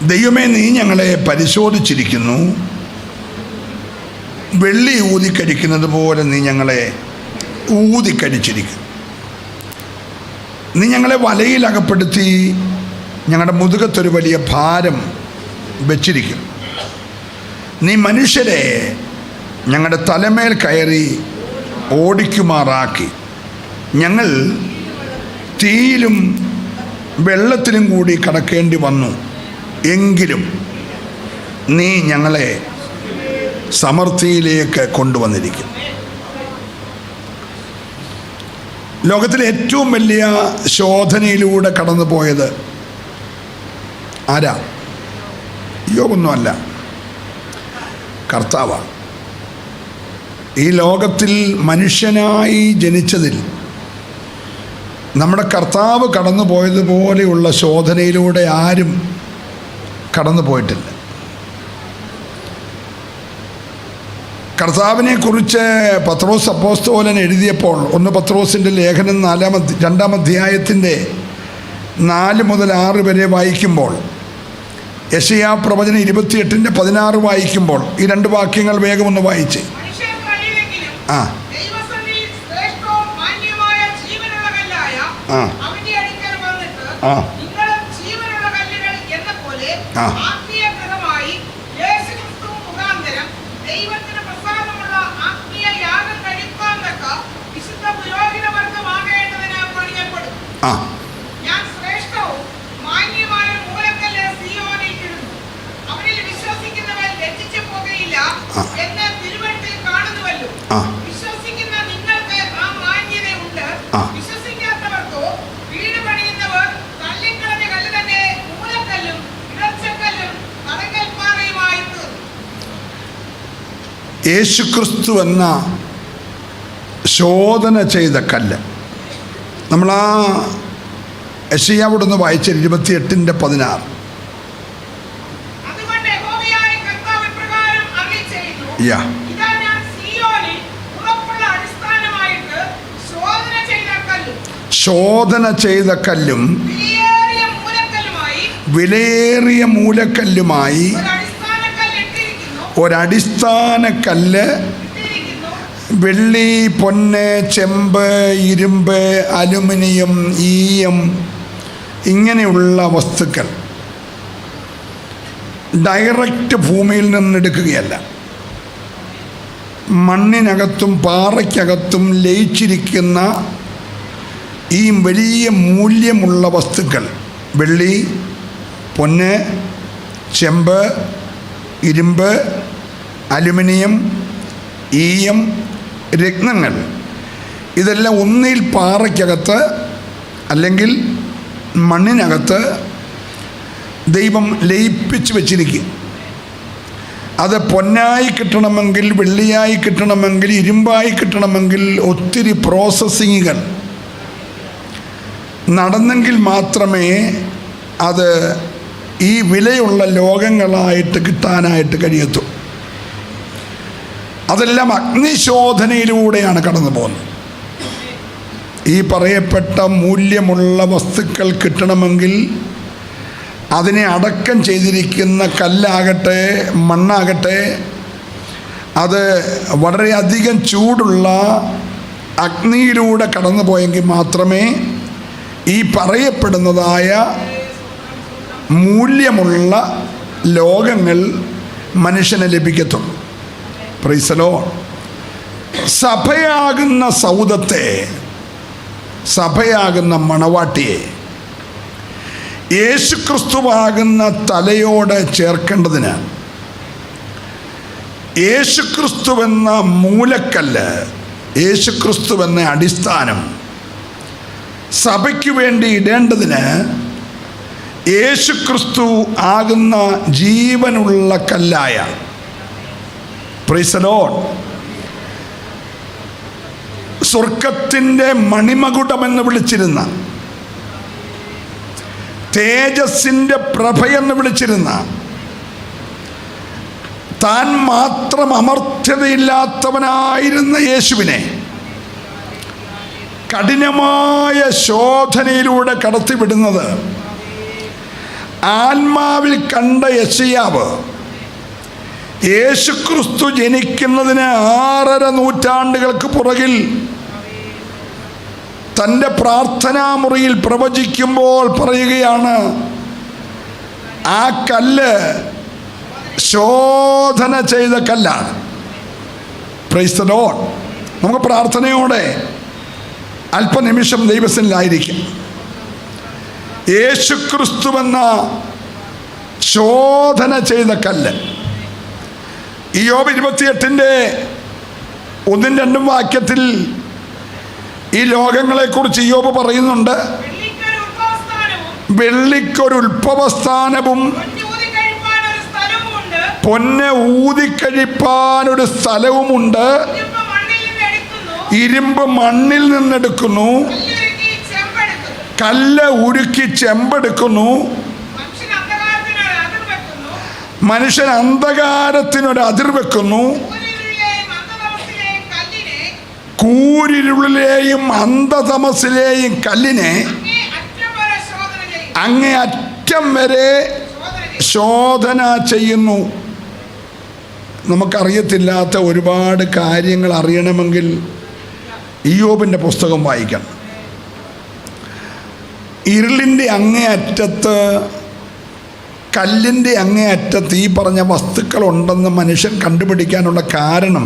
ദൈവമേ, നീ ഞങ്ങളെ പരിശോധിച്ചിരിക്കുന്നു. വെള്ളി ഊതിക്കടിക്കുന്നത് പോലെ നീ ഞങ്ങളെ ഊതിക്കടിച്ചിരിക്കുന്നു. നീ ഞങ്ങളെ വലയിലകപ്പെടുത്തി ഞങ്ങളുടെ മുതുകത്തൊരു വലിയ ഭാരം വെച്ചിരിക്കും. നീ മനുഷ്യരെ ഞങ്ങളുടെ തലമേൽ കയറി ഓടിക്കുമാറാക്കി. ഞങ്ങൾ തീയിലും വെള്ളത്തിലും കൂടി കടക്കേണ്ടി വന്നു. എങ്കിലും നീ ഞങ്ങളെ സമൃദ്ധിയിലേക്ക് കൊണ്ടുവന്നിരിക്കും. ലോകത്തിലെ ഏറ്റവും വലിയ ശോധനയിലൂടെ കടന്നു പോയത് ആരാ? യോബൊന്നുമല്ല, കർത്താവാണ്. ഈ ലോകത്തിൽ മനുഷ്യനായി ജനിച്ചതിൽ നമ്മുടെ കർത്താവ് കടന്നു പോയതുപോലെയുള്ള ശോധനയിലൂടെ ആരും കടന്നു പോയിട്ടില്ല. കർത്താവിനെ കുറിച്ച് പത്രോസ് അപ്പോസ്തലൻ എഴുതിയപ്പോൾ 1 പത്രോസിൻ്റെ ലേഖനം 2-ാം അധ്യായത്തിൻ്റെ 4 മുതൽ 6 വരെ വായിക്കുമ്പോൾ, യെശയ്യാ പ്രവചനം 28-16 വായിക്കുമ്പോൾ ഈ 2 വാക്യങ്ങൾ വേഗം ഒന്ന് വായിച്ചേ. യേശുക്രിസ്തു എന്ന ശോധന ചെയ്ത കല്ല്. നമ്മൾ ആ യെശയ്യാവിടെ നിന്ന് വായിച്ച 28-16. ശോധന ചെയ്ത കല്ലും വിലയേറിയ മൂലക്കല്ലുമായി ഒരടിസ്ഥാന കല്ല്, വെള്ളി, പൊന്ന്, ചെമ്പ്, ഇരുമ്പ്, അലുമിനിയം, ഈയം ഇങ്ങനെയുള്ള വസ്തുക്കൾ ഡയറക്റ്റ് ഭൂമിയിൽ നിന്നെടുക്കുകയല്ല. മണ്ണിനകത്തും പാറയ്ക്കകത്തും ലയിച്ചിരിക്കുന്ന ഈ വലിയ മൂല്യമുള്ള വസ്തുക്കൾ, വെള്ളി, പൊന്ന്, ചെമ്പ്, ഇരുമ്പ്, അലുമിനിയം, ഈയം, രത്നങ്ങൾ, ഇതെല്ലാം ഒന്നിൽ പാറയ്ക്കകത്ത് അല്ലെങ്കിൽ മണ്ണിനകത്ത് ദൈവം ലയിപ്പിച്ച് വച്ചിരിക്കും. അത് പൊന്നായി കിട്ടണമെങ്കിൽ, വെള്ളിയായി കിട്ടണമെങ്കിൽ, ഇരുമ്പായി കിട്ടണമെങ്കിൽ ഒത്തിരി പ്രോസസ്സിങ്ങുകൾ നടന്നെങ്കിൽ മാത്രമേ അത് ഈ വിലയുള്ള ലോകങ്ങളായിട്ട് കിട്ടാനായിട്ട് കഴിയത്തു. അതെല്ലാം അഗ്നിശോധനയിലൂടെയാണ് കടന്നു പോകുന്നത്. ഈ പറയപ്പെട്ട മൂല്യമുള്ള വസ്തുക്കൾ കിട്ടണമെങ്കിൽ അതിനെ അടക്കം ചെയ്തിരിക്കുന്ന കല്ലാകട്ടെ മണ്ണാകട്ടെ അത് വളരെയധികം ചൂടുള്ള അഗ്നിയിലൂടെ കടന്നു പോയെങ്കിൽ മാത്രമേ ഈ പറയപ്പെടുന്നതായ മൂല്യമുള്ള ലോകങ്ങൾ മനുഷ്യന് ലഭിക്കത്തുള്ളൂ. Praise the lord. സഭയാകുന്ന സൗധത്തെ, സഭയാകുന്ന മണവാട്ടിയെ യേശുക്രിസ്തുവാകുന്ന തലയോട് ചേർക്കേണ്ടതിന് യേശുക്രിസ്തുവെന്ന മൂലക്കല്ല്, യേശുക്രിസ്തുവെന്ന അടിസ്ഥാനം സഭയ്ക്ക് വേണ്ടി ഇടേണ്ടതിന് യേശുക്രിസ്തു ആകുന്ന ജീവനുള്ള കല്ലായ, പ്രൈസ് ദി ലോർഡ്, സ്വർഗത്തിൻ്റെ മണിമകുടമെന്ന് വിളിച്ചിരുന്ന, തേജസ്സിൻ്റെ പ്രഭയെന്ന് വിളിച്ചിരുന്ന, താൻ മാത്രം അമർത്യതയില്ലാത്തവനായിരുന്ന യേശുവിനെ കഠിനമായ ശോധനയിലൂടെ കടത്തിവിടുന്നത് ആത്മാവിൽ കണ്ട യെശയ്യാവ് യേശുക്രിസ്തു ജനിക്കുന്നതിന് 6.5 നൂറ്റാണ്ടുകൾക്ക് പുറകിൽ തൻ്റെ പ്രാർത്ഥനാമുറിയിൽ പ്രവചിക്കുമ്പോൾ പറയുകയാണ്, ആ കല്ല് ശോധന ചെയ്ത കല്ലാണ്. Price the Lord. നമുക്ക് പ്രാർത്ഥനയോടെ അല്പനിമിഷം ദൈവസന്നിധിയിലായിരിക്കാം. യേശുക്രിസ്തുവെന്ന ശോധന ചെയ്ത കല്ല്. ഇയ്യോബ് 28:1-2 വാക്യത്തിൽ ഈ ലോകങ്ങളെക്കുറിച്ച് ഇയ്യോബ് പറയുന്നുണ്ട്. വെള്ളിക്കൊരു ഉത്ഭവസ്ഥാനവും പൊന്നെ ഊതിക്കഴിപ്പാനൊരു സ്ഥലവുമുണ്ട്. ഇരുമ്പ് മണ്ണിൽ നിന്നെടുക്കുന്നു, കല്ല് ഉരുക്കി ചെമ്പെടുക്കുന്നു. മനുഷ്യൻ അന്ധകാരത്തിനൊരു അതിർ വെക്കുന്നു. കൂരിരുളിലെയും അന്ധതമസിലെയും കല്ലിനെ അങ്ങേ അറ്റം വരെ ശോധന ചെയ്യുന്നു. നമുക്കറിയത്തില്ലാത്ത ഒരുപാട് കാര്യങ്ങൾ അറിയണമെങ്കിൽ ഇയ്യോബിൻ്റെ പുസ്തകം വായിക്കണം. ഇരുളിൻ്റെ അങ്ങേ അറ്റത്ത്, കല്ലിൻ്റെ അങ്ങേ അറ്റത്ത് ഈ പറഞ്ഞ വസ്തുക്കളുണ്ടെന്ന് മനുഷ്യൻ കണ്ടുപിടിക്കാനുള്ള കാരണം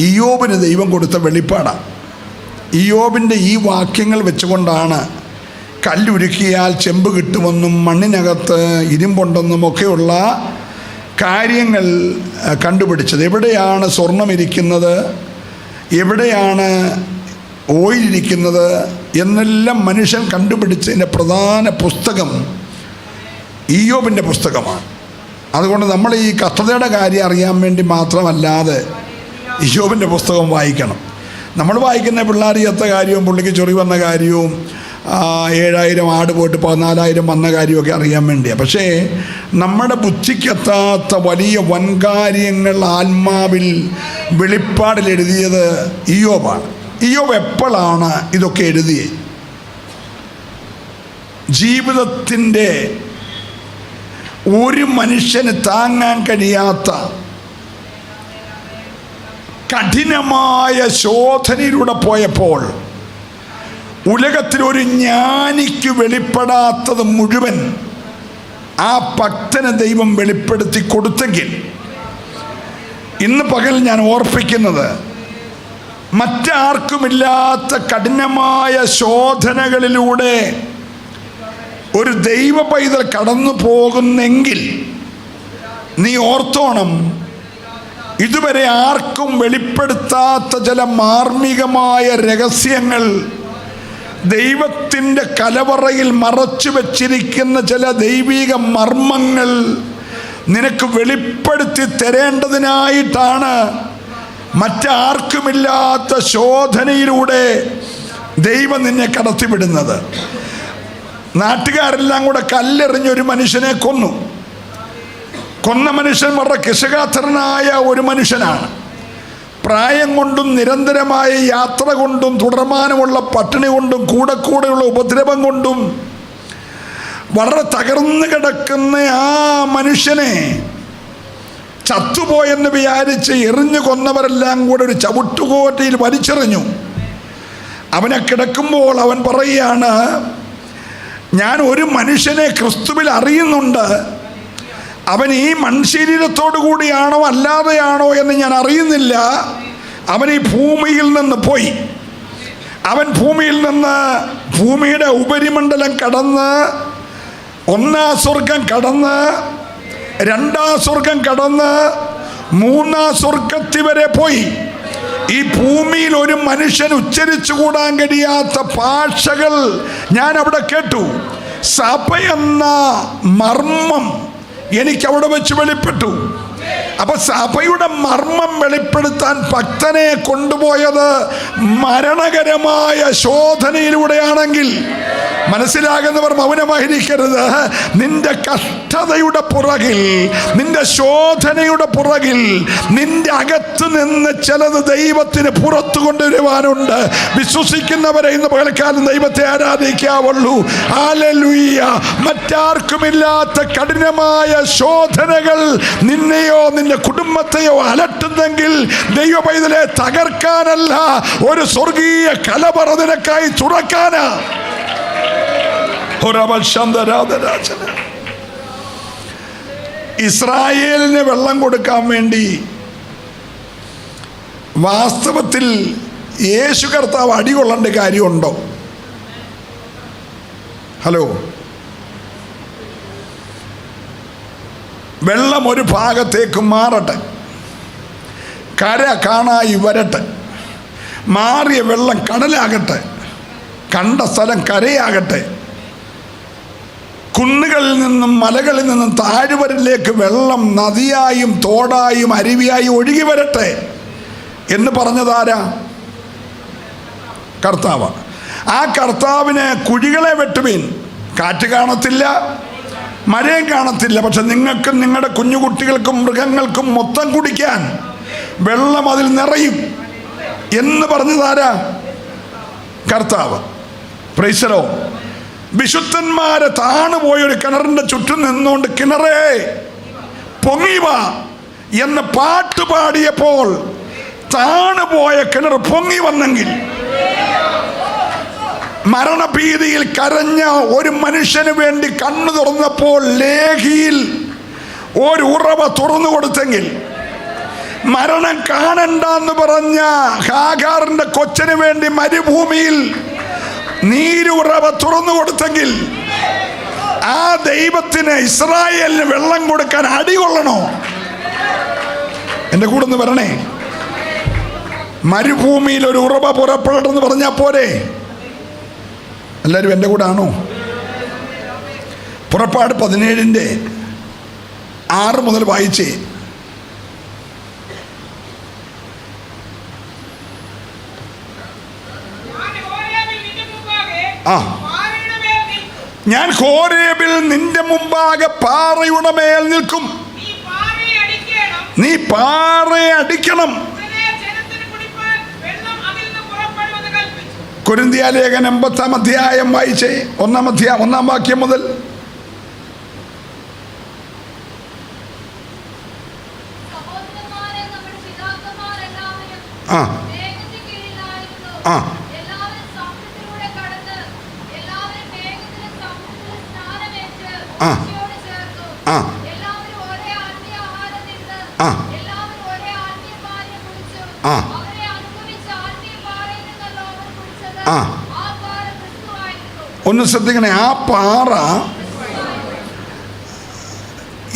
ഇയ്യോബിന് ദൈവം കൊടുത്ത വെളിപ്പാടാണ്. ഇയ്യോബിൻ്റെ ഈ വാക്യങ്ങൾ വെച്ചുകൊണ്ടാണ് കല്ലുരുക്കിയാൽ ചെമ്പ് കിട്ടുമെന്നും മണ്ണിനകത്ത് ഇരുമ്പുണ്ടെന്നും ഒക്കെയുള്ള കാര്യങ്ങൾ കണ്ടുപിടിച്ചത്. എവിടെയാണ് സ്വർണം ഇരിക്കുന്നത്, എവിടെയാണ് ഓയിലിരിക്കുന്നത് എന്നെല്ലാം മനുഷ്യൻ കണ്ടുപിടിച്ചതിൻ്റെ പ്രധാന പുസ്തകം ഇയ്യോബിൻ്റെ പുസ്തകമാണ്. അതുകൊണ്ട് നമ്മൾ ഈ കഷ്ടതയുടെ കാര്യം അറിയാൻ വേണ്ടി മാത്രമല്ലാതെ ഇയ്യോബിൻ്റെ പുസ്തകം വായിക്കണം. നമ്മൾ വായിക്കുന്ന പിള്ളേർ ചത്ത കാര്യവും പുള്ളിക്ക് ചൊറി വന്ന കാര്യവും 7,000 ആട് പോയിട്ട് 14,000 വന്ന കാര്യമൊക്കെ അറിയാൻ വേണ്ടിയാണ്. പക്ഷേ നമ്മുടെ ബുദ്ധിക്കെത്താത്ത വലിയ വൻകാര്യങ്ങൾ ആത്മാവിൽ വെളിപ്പാടിൽ എഴുതിയത് ഇയ്യോബാണ്. ഇയ്യോബ് എപ്പോഴാണ് ഇതൊക്കെ എഴുതിയത്? ജീവിതത്തിൻ്റെ ഒരു മനുഷ്യന് താങ്ങാൻ കഴിയാത്ത കഠിനമായ ശോധനയിലൂടെ പോയപ്പോൾ ഉലകത്തിലൊരു ജ്ഞാനിക്ക് വെളിപ്പെടാത്തത് മുഴുവൻ ആ ഭക്തന് ദൈവം വെളിപ്പെടുത്തി കൊടുത്തെങ്കിൽ, ഇന്ന് പകൽ ഞാൻ ഓർപ്പിക്കുന്നത്, മറ്റാർക്കുമില്ലാത്ത കഠിനമായ ശോധനകളിലൂടെ ഒരു ദൈവ പൈതൽ കടന്നു പോകുന്നെങ്കിൽ നീ ഓർത്തോണം, ഇതുവരെ ആർക്കും വെളിപ്പെടുത്താത്ത ചില മാർമികമായ രഹസ്യങ്ങൾ, ദൈവത്തിൻ്റെ കലവറയിൽ മറച്ചു വച്ചിരിക്കുന്ന ചില ദൈവിക മർമ്മങ്ങൾ നിനക്ക് വെളിപ്പെടുത്തി തരേണ്ടതിനായിട്ടാണ് മറ്റാർക്കുമില്ലാത്ത ശോധനയിലൂടെ ദൈവം നിന്നെ കടത്തിവിടുന്നത്. നാട്ടുകാരെല്ലാം കൂടെ കല്ലെറിഞ്ഞൊരു മനുഷ്യനെ കൊന്നു. കൊന്ന മനുഷ്യൻ വളരെ കിശകാത്രനായ ഒരു മനുഷ്യനാണ്. പ്രായം കൊണ്ടും നിരന്തരമായ യാത്ര കൊണ്ടും തുടർമാനമുള്ള പട്ടിണി കൊണ്ടും കൂടെയുള്ള ഉപദ്രവം കൊണ്ടും വളരെ തകർന്നു കിടക്കുന്ന ആ മനുഷ്യനെ ചത്തുപോയെന്ന് വിചാരിച്ച് എറിഞ്ഞു കൊന്നവരെല്ലാം കൂടെ ഒരു ചവിട്ടുകോട്ടയിൽ വലിച്ചെറിഞ്ഞു. അവനെ കിടക്കുമ്പോൾ അവൻ പറയുകയാണ്, ഞാൻ ഒരു മനുഷ്യനെ ക്രിസ്തുവിൽ അറിയുന്നുണ്ട്, അവൻ ഈ മൺശരീരത്തോടു കൂടിയാണോ അല്ലാതെയാണോ എന്ന് ഞാൻ അറിയുന്നില്ല. അവൻ ഈ ഭൂമിയിൽ നിന്ന് പോയി. അവൻ ഭൂമിയിൽ നിന്ന് ഭൂമിയുടെ ഉപരിമണ്ഡലം കടന്ന് 1-ാം സ്വർഗം കടന്ന് 2-ാം സ്വർഗം കടന്ന് 3-ാം സ്വർഗത്തിൽ വരെ പോയി. ഈ ഭൂമിയിൽ ഒരു മനുഷ്യൻ ഉച്ചരിച്ചുകൂടാൻ കഴിയാത്ത ഭാഷകൾ ഞാൻ അവിടെ കേട്ടു. സഭ എന്ന മർമ്മം എനിക്കവിടെ വെച്ച് വെളിപ്പെട്ടു. അപ്പൊ സഭയുടെ മർമ്മം വെളിപ്പെടുത്താൻ ഭക്തനെ കൊണ്ടുപോയത് മരണകരമായ ശോധനയിലൂടെയാണെങ്കിൽ മനസ്സിലാകുന്നവർ മൗനമായിരിക്കരുത്. നിന്റെ കഷ്ടതയുടെ പുറകിൽ, നിന്റെ ശോധനയുടെ പുറകിൽ, നിന്റെ അകത്ത് നിന്ന് ചിലത് ദൈവത്തിന് പുറത്തു കൊണ്ടുവരുവാനുണ്ട്. വിശ്വസിക്കുന്നവരെ ഇന്ന് പകൽക്കാലം ദൈവത്തെ ആരാധിക്കാവുള്ളൂ. ഹല്ലേലൂയ. മറ്റാർക്കുമില്ലാത്ത കഠിനമായ ശോധനകൾ നിന്നെയോ നിന്റെ കുടുംബത്തെയോ അലട്ടുന്നെങ്കിൽ ദൈവ പൈതലെ തകർക്കാനല്ല, ഒരു സ്വർഗീയ കലവറ നിനക്കായി തുറക്കാനാ. ഇസ്രായേലിന് വെള്ളം കൊടുക്കാൻ വേണ്ടി വാസ്തവത്തിൽ യേശു കർത്താവ് അടികൊള്ളേണ്ട കാര്യമുണ്ടോ? ഹലോ, വെള്ളം ഒരു ഭാഗത്തേക്ക് മാറട്ടെ, കര കാണായി വരട്ടെ, മാറിയ വെള്ളം കടലാകട്ടെ, കണ്ട സ്ഥലം കരയാകട്ടെ, കുന്നുകളിൽ നിന്നും മലകളിൽ നിന്നും താഴ്വരയിലേക്ക് വെള്ളം നദിയായും തോടായും അരുവിയായും ഒഴുകി വരട്ടെ എന്ന് പറഞ്ഞതാരാ? കർത്താവ്. ആ കർത്താവിന് കുഴികളെ വെട്ടുവീൻ. കാറ്റ് കാണത്തില്ല, മഴയും കാണത്തില്ല, പക്ഷെ നിങ്ങൾക്കും നിങ്ങളുടെ കുഞ്ഞുകുട്ടികൾക്കും മൃഗങ്ങൾക്കും മൊത്തം കുടിക്കാൻ വെള്ളം അതിൽ നിറയും എന്ന് പറഞ്ഞതാരാ? കർത്താവ്. Praise the lord. വിശുദ്ധന്മാരെ താണുപോയൊരു കിണറിന്റെ ചുറ്റും നിന്നുകൊണ്ട് കിണറേ പൊങ്ങി വാ എന്ന് പാട്ടുപാടിയപ്പോൾ താണുപോയ കിണർ പൊങ്ങി വന്നെങ്കിൽ, മരണഭീതിയിൽ കരഞ്ഞ ഒരു മനുഷ്യന് വേണ്ടി കണ്ണു തുറന്നപ്പോൾ ലേഹിയിൽ ഒരു ഉറവ തുറന്നു കൊടുത്തെങ്കിൽ, മരണം കാണണ്ടെന്ന് പറഞ്ഞ ഹാഗാറിന്റെ കൊച്ചന് വേണ്ടി മരുഭൂമിയിൽ നീരുറവ തുറന്നു കൊടുത്തെങ്കിൽ, ആ ദൈവത്തിന് ഇസ്രായേലിന് വെള്ളം കൊടുക്കാൻ അടികൊള്ളണോ? എൻ്റെ കൂടെ ഒന്ന് വരണേ. മരുഭൂമിയിൽ ഒരു ഉറവ പുറപ്പെടണമെന്ന് പറഞ്ഞാൽ പോരെ? എല്ലാവരും എൻ്റെ കൂടെ ആണോ? പുറപ്പാട് 17:6 മുതൽ വായിച്ചേ. ഞാൻ ഹോരേബിൽ നിന്റെ മുമ്പാകെ പാറയുടെ മേൽ നിൽക്കും. നീ പാറയെ അടിക്കണം. കൊരിന്ത്യ ലേഖനം 8-ാം അധ്യായം വായിച്ചേ. 1-ാം വാക്യം മുതൽ. ആ ആ ആ ആ ആ ആ ആ ഒന്ന് ശ്രദ്ധിക്കണേ. ആ പാറ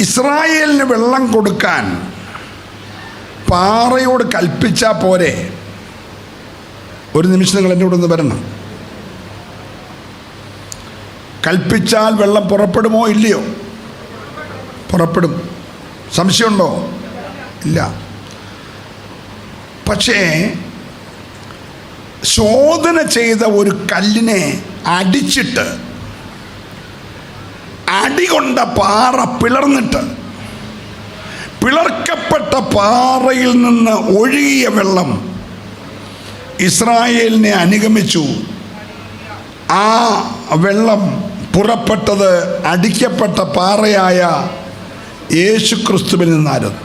ഇസ്രായേലിന് വെള്ളം കൊടുക്കാൻ പാറയോട് കൽപ്പിച്ചാൽ പോരെ? ഒരു നിമിഷം നിങ്ങൾ എൻ്റെ കൂടെ ഒന്ന് വരണം. കൽപ്പിച്ചാൽ വെള്ളം പുറപ്പെടുമോ ഇല്ലയോ? പുറപ്പെടും. സംശയമുണ്ടോ? ഇല്ല. പക്ഷേ ശോധന ചെയ്ത ഒരു കല്ലിനെ അടിച്ചിട്ട് അടികൊണ്ട പാറ പിളർന്നിട്ട് പിളർക്കപ്പെട്ട പാറയിൽ നിന്ന് ഒഴുകിയ വെള്ളം ഇസ്രായേലിനെ അനുഗമിച്ചു. ആ വെള്ളം പുറപ്പെട്ടത് അടിക്കപ്പെട്ട പാറയായ യേശു ക്രിസ്തുവിൽ നിന്നായിരുന്നു.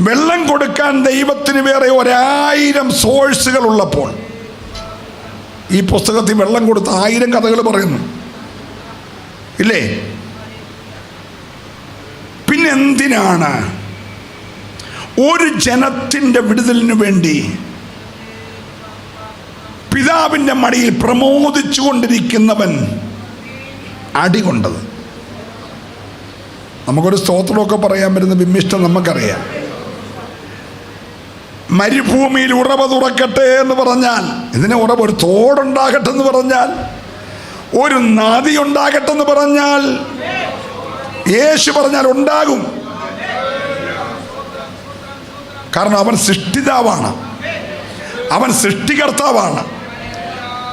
വെള്ളം കൊടുക്കാൻ ദൈവത്തിന് വേറെ 1000 സോഴ്സുകൾ ഉള്ളപ്പോൾ, ഈ പുസ്തകത്തിൽ വെള്ളം കൊടുത്ത 1000 കഥകൾ പറയുന്നു ഇല്ലേ? പിന്നെന്തിനാണ് ഒരു ജനത്തിൻ്റെ വിടുതലിന് വേണ്ടി പിതാവിൻ്റെ മടിയിൽ പ്രമോദിച്ചു കൊണ്ടിരിക്കുന്നവൻ അടികൊണ്ടത്? നമുക്കൊരു സ്തോത്രമൊക്കെ പറയാൻ പറ്റുന്ന വിമ്മിഷ്ടം നമുക്കറിയാം. മരുഭൂമിയിൽ ഉറവ തുറക്കട്ടെ എന്ന് പറഞ്ഞാൽ, ഇതിന് ഉറവ, ഒരു തോടുണ്ടാകട്ടെ എന്ന് പറഞ്ഞാൽ, ഒരു നദി ഉണ്ടാകട്ടെ എന്ന് പറഞ്ഞാൽ, യേശു പറഞ്ഞാൽ ഉണ്ടാകും. കാരണം അവൻ സൃഷ്ടിതാവാണ്, അവൻ സൃഷ്ടികർത്താവാണ്.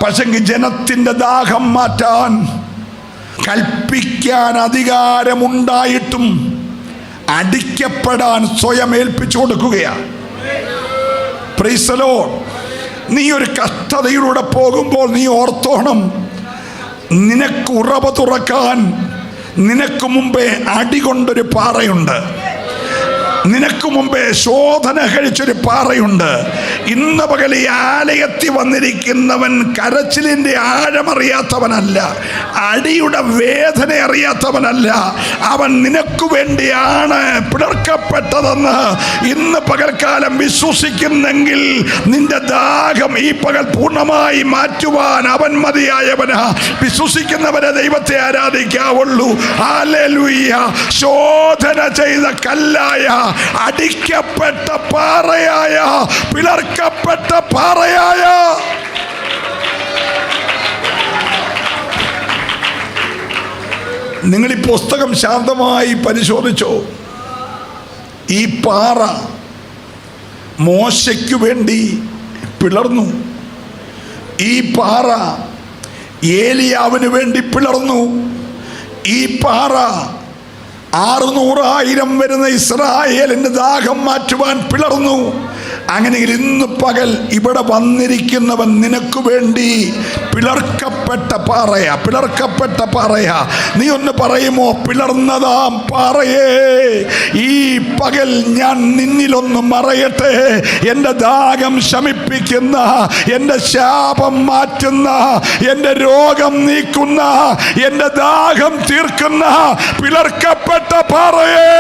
പക്ഷെങ്കിൽ ജനത്തിൻ്റെ ദാഹം മാറ്റാൻ കൽപ്പിക്കാൻ അധികാരമുണ്ടായിട്ടും അടിക്കപ്പെടാൻ സ്വയം ഏൽപ്പിച്ചു കൊടുക്കുകയാണ്. Price the Lord. നീ ഒരു കഷ്ടതയിലൂടെ പോകുമ്പോൾ നീ ഓർത്തോണം, നിനക്ക് ഉറവ തുറക്കാൻ നിനക്ക് മുമ്പേ അടികൊണ്ടൊരു പാറയുണ്ട്, നിനക്ക് മുമ്പേ ശോധന കഴിച്ചൊരു പാറയുണ്ട്. ഇന്ന് പകൽ ഈ ആലയത്തിൽ വന്നിരിക്കുന്നവൻ കരച്ചിലിൻ്റെ ആഴമറിയാത്തവനല്ല, അടിയുടെ വേദന അറിയാത്തവനല്ല. അവൻ നിനക്ക് വേണ്ടിയാണ് പിളർക്കപ്പെട്ടതെന്ന് ഇന്ന് പകൽക്കാലം വിശ്വസിക്കുന്നെങ്കിൽ നിന്റെ ദാഹം ഈ പകൽ പൂർണ്ണമായി മാറ്റുവാൻ അവൻ മതിയായവനാ. വിശ്വസിക്കുന്നവരെ ദൈവത്തെ ആരാധിക്കാവുള്ളൂ. ഹല്ലേലൂയ. ശോധന ചെയ്ത കല്ലായ, അടിക്കപ്പെട്ട പാറയായ, പിളർക്കപ്പെട്ട പാറയായ, നിങ്ങൾ ഈ പുസ്തകം ശാന്തമായി പരിശോധിച്ചോ. ഈ പാറ മോശയ്ക്ക് വേണ്ടി പിളർന്നു. ഈ പാറ ഏലിയാവിന് വേണ്ടി പിളർന്നു. ഈ പാറ 600,000 വരുന്ന ഇസ്രായേലിൻ്റെ ദാഹം മാറ്റുവാൻ പിളർന്നു. അങ്ങനെയെങ്കിൽ ഇന്ന് പകൽ ഇവിടെ വന്നിരിക്കുന്നവൻ നിനക്ക് വേണ്ടി പിളർക്കപ്പെട്ട പാറയാ, പിളർക്കപ്പെട്ട പാറയാ. നീ ഒന്ന് പറയുമോ, പിളർന്നതാം പാറയേ, ഈ പകൽ ഞാൻ നിന്നിലൊന്ന് മറയട്ടെ. എൻ്റെ ദാഹം ശമിപ്പിക്കുന്ന, എൻ്റെ ശാപം മാറ്റുന്ന, എൻ്റെ രോഗം നീക്കുന്ന, എൻ്റെ ദാഹം തീർക്കുന്ന പിളർക്കപ്പെട്ട പാറയേ,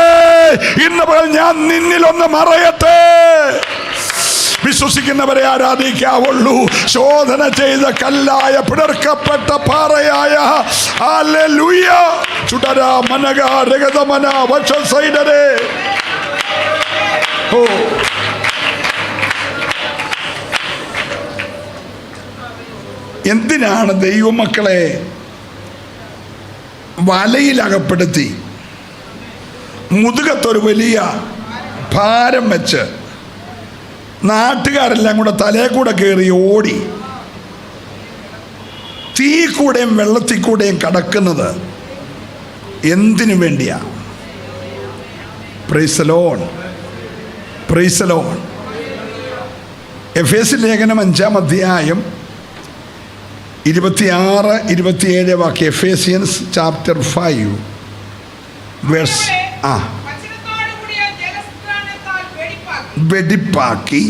ഇന്ന് പകൽ ഞാൻ നിന്നിലൊന്ന് മറയട്ടെ. വിശ്വസിക്കുന്നവരെ ആരാധിക്കാവുള്ളൂ. ശോധന ചെയ്ത കല്ലായ, പിളർക്കപ്പെട്ട പാറയായ, ഹല്ലേലൂയ. ചുടര മനഗ രഗതമന വക്ഷസൈഡരേ. ഓ, എന്തിനാണ് ദൈവമക്കളെ വലയിലകപ്പെടുത്തി മുതുകത്തൊരു വലിയ ഭാരം വെച്ച് നാട്ടുകാരെല്ലാം കൂടെ തലേ കൂടെ കയറി ഓടി തീ കൂടെയും വെള്ളത്തിൽ കൂടെയും കടക്കുന്നത് എന്തിനു വേണ്ടിയാ? Praise the lord, praise the lord. എഫേസ്യ ലേഖനം 5-ാം അധ്യായം 26-27 വാക്യം. എഫേസ്യൻസ് ചാപ്റ്റർ 5 വേഴ്സ് വെടിപ്പാക്കി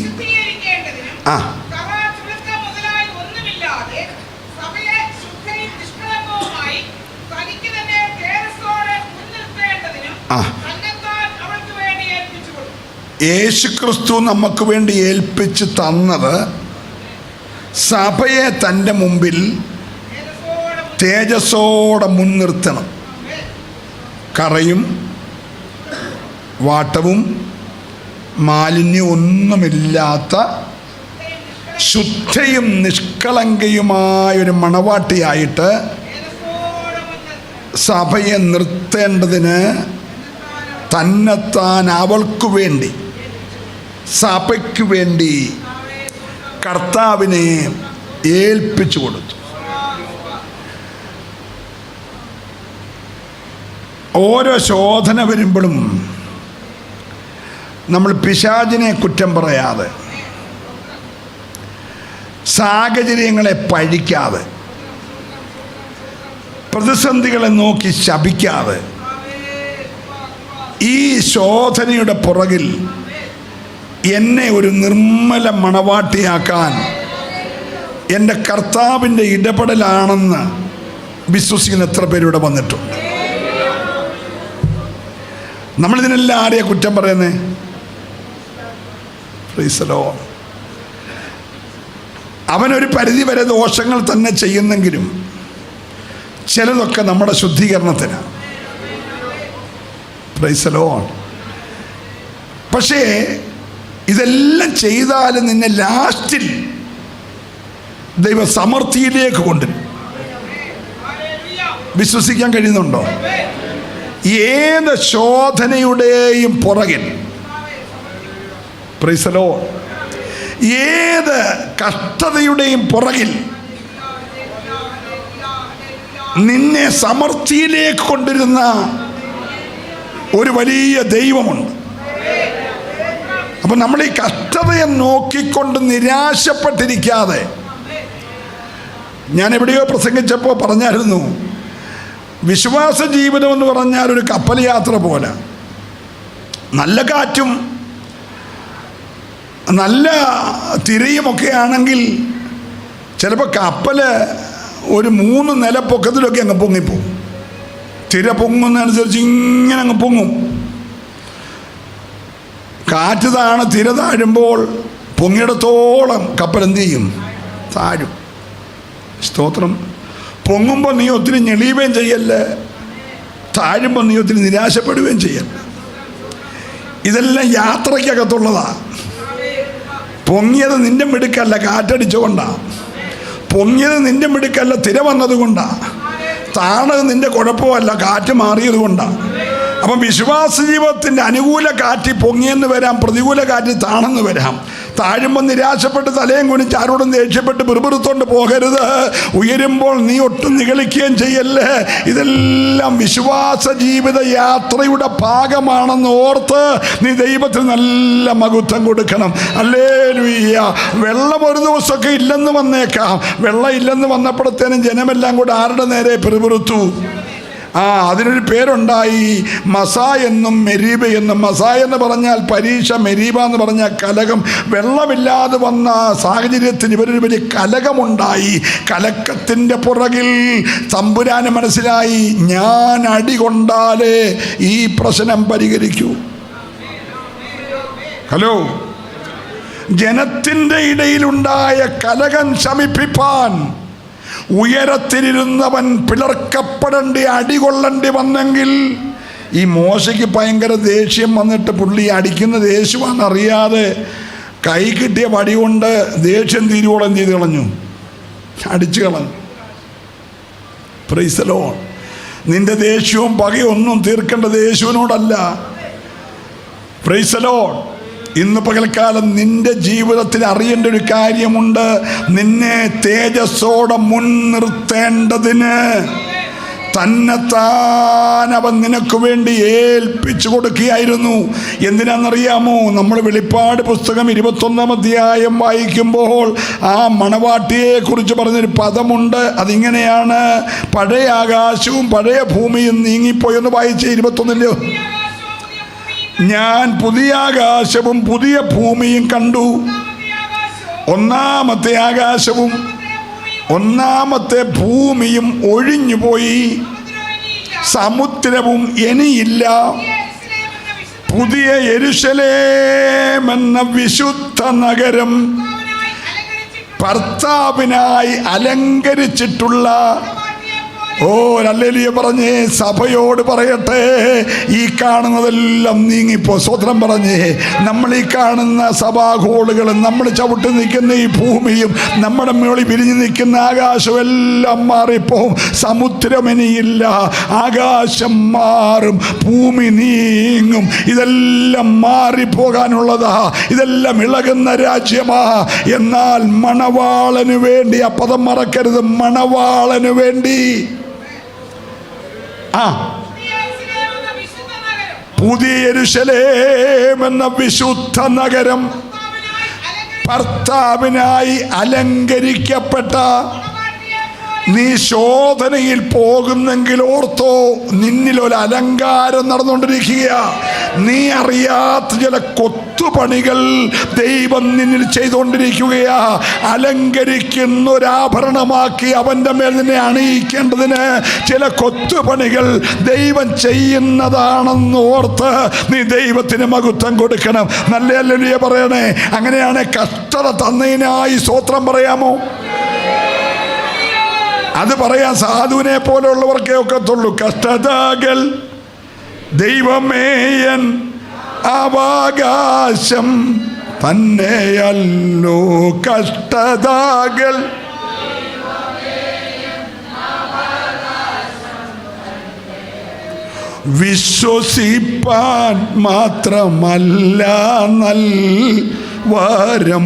യേശുക്രിസ്തു നമുക്ക് വേണ്ടി ഏൽപ്പിച്ചു തന്നത് സഭയെ തൻ്റെ മുമ്പിൽ തേജസ്സോടെ മുൻനിർത്തണം. കറയും വാട്ടവും മാലിന്യം ഒന്നുമില്ലാത്ത ശുദ്ധയും നിഷ്കളങ്കയുമായൊരു മണവാട്ടിയായിട്ട് സഭയെ നിർത്തേണ്ടതിന് തന്നെത്താൻ അവൾക്ക് വേണ്ടി, സഭയ്ക്ക് വേണ്ടി കർത്താവിനെ ഏൽപ്പിച്ചു കൊടുത്തു. ഓരോ ശോധന വരുമ്പോഴും നമ്മൾ പിശാചിനെ കുറ്റം പറയാതെ, സാഹചര്യങ്ങളെ പഴിക്കാതെ, പ്രതിസന്ധികളെ നോക്കി ശപിക്കാതെ, ഈ ശോധനയുടെ പുറകിൽ എന്നെ ഒരു നിർമ്മല മണവാട്ടിയാക്കാൻ എൻ്റെ കർത്താവിൻ്റെ ഇടപെടലാണെന്ന് വിശ്വസിക്കുന്ന എത്ര പേരിവിടെ വന്നിട്ടുണ്ട്? നമ്മളിതിനെല്ലാം ആരെയാ കുറ്റം പറയുന്നേ? Price the Lord. അവനൊരു പരിധിവരെ ദോഷങ്ങൾ തന്നെ ചെയ്യുന്നെങ്കിലും ചിലതൊക്കെ നമ്മുടെ ശുദ്ധീകരണത്തിനാണ്. Price the Lord. പക്ഷേ ഇതെല്ലാം ചെയ്താലും നിന്നെ ലാസ്റ്റിൽ ദൈവ സമൃദ്ധിയിലേക്ക് കൊണ്ടുവരും. വിശ്വസിക്കാൻ കഴിയുന്നുണ്ടോ? ഏത് ശോധനയുടെയും പുറകിൽ, പ്രൈസ് ദി ലോർഡ്, ഏത് കഷ്ടതയുടെയും പുറകിൽ നിന്നെ സമൃദ്ധിയിലേക്ക് കൊണ്ടുവരുന്ന ഒരു വലിയ ദൈവമുണ്ട്. അപ്പം നമ്മൾ ഈ കഷ്ടതയെ നോക്കിക്കൊണ്ട് നിരാശപ്പെട്ടിരിക്കാതെ, ഞാൻ എവിടെയോ പ്രസംഗിച്ചപ്പോൾ പറഞ്ഞായിരുന്നു, വിശ്വാസ ജീവിതം എന്ന് പറഞ്ഞാൽ ഒരു കപ്പൽ യാത്ര പോലെ. നല്ല കാറ്റും നല്ല തിരയുമൊക്കെ ആണെങ്കിൽ ചിലപ്പോൾ കപ്പൽ ഒരു 3 നില പൊക്കത്തിലൊക്കെ അങ്ങ് പൊങ്ങിപ്പോവും. തിര പൊങ്ങുന്നതനുസരിച്ച് ഇങ്ങനെ അങ്ങ് പൊങ്ങും. കാറ്റ് തിര താഴുമ്പോൾ പൊങ്ങിയിടത്തോളം കപ്പൽ എന്ത് ചെയ്യും? താഴും. സ്തോത്രം. പൊങ്ങുമ്പോൾ നീ ഒത്തിരി ഞെളിയുകയും ചെയ്യല്ലേ, താഴുമ്പോൾ നീ ഒത്തിരി നിരാശപ്പെടുകയും ചെയ്യല്ല. ഇതെല്ലാം യാത്രയ്ക്കകത്തുള്ളതാ. പൊങ്ങിയത് നിന്റെ മിടുക്കല്ല, കാറ്റടിച്ചുകൊണ്ടാണ്. പൊങ്ങിയത് നിന്റെ മിടുക്കല്ല, തിര വന്നതുകൊണ്ടാണ്. താണത് നിന്റെ കുഴപ്പമല്ല, കാറ്റ് മാറിയത് കൊണ്ടാണ്. അപ്പം വിശ്വാസ ജീവിതത്തിൻ്റെ അനുകൂല കാറ്റ് പൊങ്ങിയെന്ന് വരാം, പ്രതികൂല കാറ്റ് താണെന്ന് വരാം. താഴുമ്പോൾ നിരാശപ്പെട്ട് തലയും കുനിച്ച് ആരോടും ദേഷ്യപ്പെട്ട് പിറുപിറുത്തോണ്ട് പോകരുത്. ഉയരുമ്പോൾ നീ ഒട്ടും നിഗളിക്കുകയും ചെയ്യല്ലേ. ഇതെല്ലാം വിശ്വാസ ജീവിത യാത്രയുടെ ഭാഗമാണെന്ന് ഓർത്ത് നീ ദൈവത്തിന് നല്ല മഹത്വം കൊടുക്കണം. ഹല്ലേലൂയ. വെള്ളം ഒരു ദിവസമൊക്കെ ഇല്ലെന്ന് വന്നേക്കാം. വെള്ളം ഇല്ലെന്ന് വന്നപ്പോഴത്തേനും ജനമെല്ലാം കൂടെ ആരുടെ നേരെ പിറുപിറുത്തു? അതിനൊരു പേരുണ്ടായി, മസാ എന്നും മെരീബ എന്നും. മസാ എന്ന് പറഞ്ഞാൽ പരീക്ഷ, മെരീബ എന്ന് പറഞ്ഞാൽ കലകം. വെള്ളമില്ലാതെ വന്ന സാഹചര്യത്തിൽ ഇവരൊരു വലിയ കലകമുണ്ടായി. കലക്കത്തിൻ്റെ പുറകിൽ തമ്പുരാന് മനസ്സിലായി, ഞാൻ അടി കൊണ്ടാലേ ഈ പ്രശ്നം പരിഹരിക്കൂ. ഹലോ, ജനത്തിൻ്റെ ഇടയിലുണ്ടായ കലകം ശമിപ്പിപ്പാൻ ഉയരത്തിലിരുന്നവൻ പിളർക്കപ്പെടേണ്ടി, അടികൊള്ളേണ്ടി വന്നെങ്കിൽ ഈ മോശയ്ക്ക് ഭയങ്കര ദേഷ്യം വന്നിട്ട് പുള്ളി അടിക്കുന്നത് യേശുവാണെന്നറിയാതെ കൈ കിട്ടിയ വടി കൊണ്ട് ദേഷ്യം തീരുവോളം ചെയ്ത് കളഞ്ഞു, അടിച്ചു കളഞ്ഞു. Praise the lord. നിന്റെ ദേഷ്യവും പകയും ഒന്നും തീർക്കേണ്ടത് യേശുവിനോടല്ല. Praise the lord. ഇന്ന് പകൽക്കാലം നിന്റെ ജീവിതത്തിൽ അറിയേണ്ട ഒരു കാര്യമുണ്ട്. നിന്നെ തേജസ്സോടെ മുൻനിർത്തേണ്ടതിന് തന്നെത്താൻ അവൻ നിനക്ക് വേണ്ടി ഏൽപ്പിച്ചു കൊടുക്കുകയായിരുന്നു. എന്തിനാണെന്നറിയാമോ? നമ്മൾ വെളിപ്പാട് പുസ്തകം 21-ാം അധ്യായം വായിക്കുമ്പോൾ ആ മണവാട്ടിയെ കുറിച്ച് പറഞ്ഞൊരു പദമുണ്ട്. അതിങ്ങനെയാണ്, പഴയ ആകാശവും പഴയ ഭൂമിയും നീങ്ങിപ്പോയെന്ന് വായിച്ച് 21-ല്ലോ. ഞാൻ പുതിയ ആകാശവും പുതിയ ഭൂമിയും കണ്ടു. ഒന്നാമത്തെ ആകാശവും ഒന്നാമത്തെ ഭൂമിയും ഒഴിഞ്ഞുപോയി, സമുദ്രവും ഇനിയില്ല. പുതിയ യെരൂശലേം എന്ന വിശുദ്ധ നഗരം ഭർത്താവിനായി അലങ്കരിച്ചിട്ടുള്ള, ഓ ഹല്ലേലൂയ പറഞ്ഞേ, സഭയോട് പറയട്ടെ, ഈ കാണുന്നതെല്ലാം നീങ്ങിപ്പോ. സ്വതന്ത്രം പറഞ്ഞേ, നമ്മൾ ഈ കാണുന്ന സഭാഹോളുകളും നമ്മൾ ചവിട്ടി നിൽക്കുന്ന ഈ ഭൂമിയും നമ്മുടെ മുകളിൽ വിരിഞ്ഞു നിൽക്കുന്ന ആകാശവും എല്ലാം മാറിപ്പോവും. സമുദ്രം ഇനിയില്ല, ആകാശം മാറും, ഭൂമി നീങ്ങും. ഇതെല്ലാം മാറിപ്പോകാനുള്ളതാ. ഇതെല്ലാം ഇളകുന്ന രാജ്യമാ. എന്നാൽ മണവാളന് വേണ്ടി, ആ പദം മറക്കരുത്, മണവാളന് വേണ്ടി പുതിയ യെരൂശലേം എന്ന വിശുദ്ധ നഗരം ഭർത്താവിനായി അലങ്കരിക്കപ്പെട്ട. നീ ശോധനയിൽ പോകുന്നെങ്കിൽ ഓർത്തോ, നിന്നിലൊരു അലങ്കാരം നടന്നുകൊണ്ടിരിക്കുക. നീ അറിയാത്ത ചില കൊത്തുപണികൾ ദൈവം നിന്നിൽ ചെയ്തുകൊണ്ടിരിക്കുകയാ. അലങ്കരിക്കുന്നൊരാഭരണമാക്കി അവൻ്റെ മേൽ നിന്നെ അണിയിക്കേണ്ടതിന് ചില കൊത്തുപണികൾ ദൈവം ചെയ്യുന്നതാണെന്ന് ഓർത്ത് നീ ദൈവത്തിന് മഹത്വം കൊടുക്കണം. നല്ല ഹല്ലേലൂയ പറയണേ. അങ്ങനെയാണ് കഷ്ടത തന്നതിനായി സ്തോത്രം പറയാമോ? അത് പറയാൻ സാധുവിനെ പോലെയുള്ളവർക്കേ ഒക്കത്തുള്ളൂ. കഷ്ടതകൾ ദൈവമേയൻ അവകാശം തന്നെയല്ലോ. കഷ്ടതകൾ വിശ്വസിപ്പാൻ മാത്രമല്ല, നൽവരം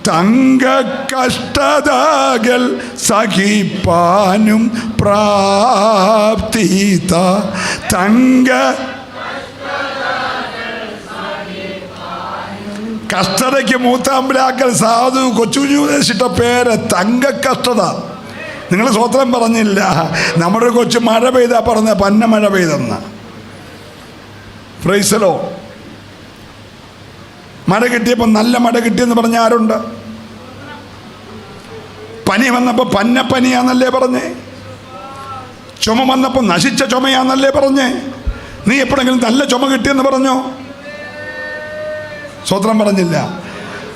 തങ്ക കഷ്ടതകൾ സഹിപ്പാനും പ്രാപ്തിത. തങ്ക കഷ്ടതയ്ക്ക് മൂത്താമ്പിലാക്കൽ സാധു കൊച്ചുകുഞ്ഞു ഉദ്ദേശിച്ച പേര് തങ്ക കഷ്ടത. നിങ്ങൾ സ്വത്രം പറഞ്ഞില്ല. നമ്മുടെ കൊച്ചു മഴ പെയ്താ പറഞ്ഞ പന്ന മഴ പെയ്തെന്ന്. പ്രൈസലോ. മഴ കിട്ടിയപ്പോൾ നല്ല മഴ കിട്ടിയെന്ന് പറഞ്ഞ ആരുണ്ട്? പനി വന്നപ്പോൾ പന്നപ്പനിയാന്നല്ലേ പറഞ്ഞേ? ചുമ വന്നപ്പോൾ നശിച്ച ചുമയാന്നല്ലേ പറഞ്ഞേ? നീ എപ്പോഴെങ്കിലും നല്ല ചുമ കിട്ടിയെന്ന് പറഞ്ഞോ? സ്വത്രം പറഞ്ഞില്ല.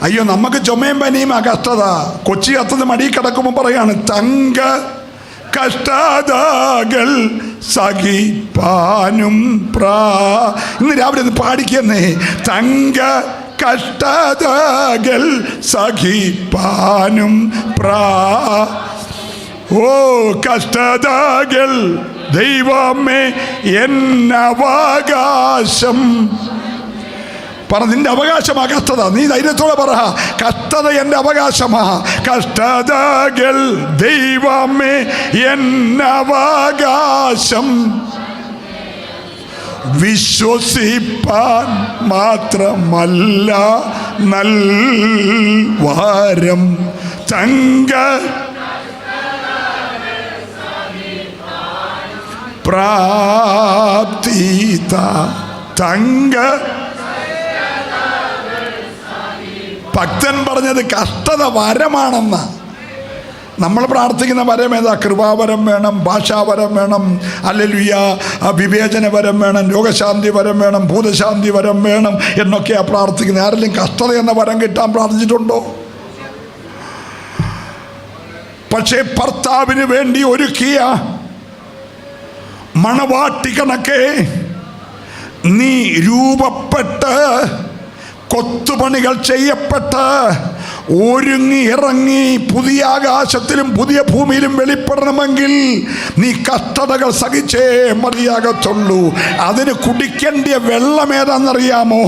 അയ്യോ, നമുക്ക് ചുമയും പനിയും ആ കഷ്ടത. കൊച്ചി കത്തുന്ന മടി കിടക്കുമ്പോൾ പറയാണ് തങ്ക കഷ്ടതകൾ സഹിപ്പാനും ഇന്ന് രാവിലെ ഒന്ന് പാടിക്കുന്നേ. തങ്ക കഷ്ടതകൾ സഹിപ്പാനും ഓ കഷ്ടതകൾ ദൈവമേ എന്നവകാശം. പറ, നിന്റെ അവകാശമാ കഷ്ടത. നീ ധൈര്യത്തോടെ പറ, കഷ്ടത എൻ്റെ അവകാശമാ. കഷ്ടതകൾ ദൈവമേ എന്നവകാശം. വിശ്വസിപ്പാൻ മാത്രമല്ല നൽവാരം. തങ്ക പ്രാപ്തിത. തങ്ക ഭക്തൻ പറഞ്ഞത് കഷ്ടത വരമാണെന്ന്. നമ്മൾ പ്രാർത്ഥിക്കുന്ന വരം ഏതാ? കൃപാവരം വേണം, ഭാഷാവരം വേണം, ഹല്ലേലൂയ, വിവേചന വരം വേണം, രോഗശാന്തി വരം വേണം, ഭൂതശാന്തി വരം വേണം എന്നൊക്കെയാ പ്രാർത്ഥിക്കുന്നത്. ആരെങ്കിലും കഷ്ടത എന്ന വരം കിട്ടാൻ പ്രാർത്ഥിച്ചിട്ടുണ്ടോ? പക്ഷേ ഭർത്താവിന് വേണ്ടി ഒരുക്കിയ മണവാട്ടി കണക്കെ നീ രൂപപ്പെട്ട് കൊത്തുപണികൾ ചെയ്യപ്പെട്ട് ഒരുങ്ങി ഇറങ്ങി പുതിയ ആകാശത്തിലും പുതിയ ഭൂമിയിലും വെളിപ്പെടണമെങ്കിൽ നീ കഷ്ടതകൾ സഹിച്ചേ മതിയാകത്തുള്ളൂ. അതിന് കുടിക്കേണ്ട വെള്ളം ഏതാണെന്നറിയാമോ?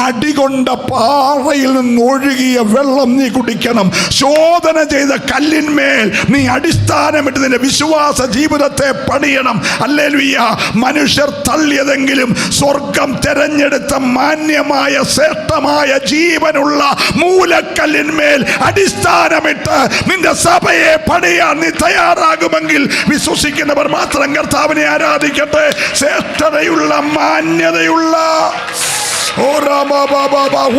അടികൊണ്ട പാറയിൽ നിന്ന് ഒഴുകിയ വെള്ളം നീ കുടിക്കണം. ശോധന ചെയ്ത കല്ലിന്മേൽ നീ അടിസ്ഥാനമിട്ട് നിന്റെ വിശ്വാസ ജീവിതത്തെ പണിയണം. ഹല്ലേലൂയ. മനുഷ്യർ തള്ളിയതെങ്കിലും സ്വർഗം തെരഞ്ഞെടുത്ത മാന്യമായ ശ്രേഷ്ഠമായ ജീവനുള്ള മൂലക്കല്ലിന്മേൽ അടിസ്ഥാനമിട്ട് നിന്റെ സഭയെ പണിയാൻ നീ തയ്യാറാകുമെങ്കിൽ വിശ്വസിക്കുന്നവർ മാത്രം കർത്താവിനെ ആരാധിക്കട്ടെ. ശ്രേഷ്ഠതയുള്ള മാന്യതയുള്ള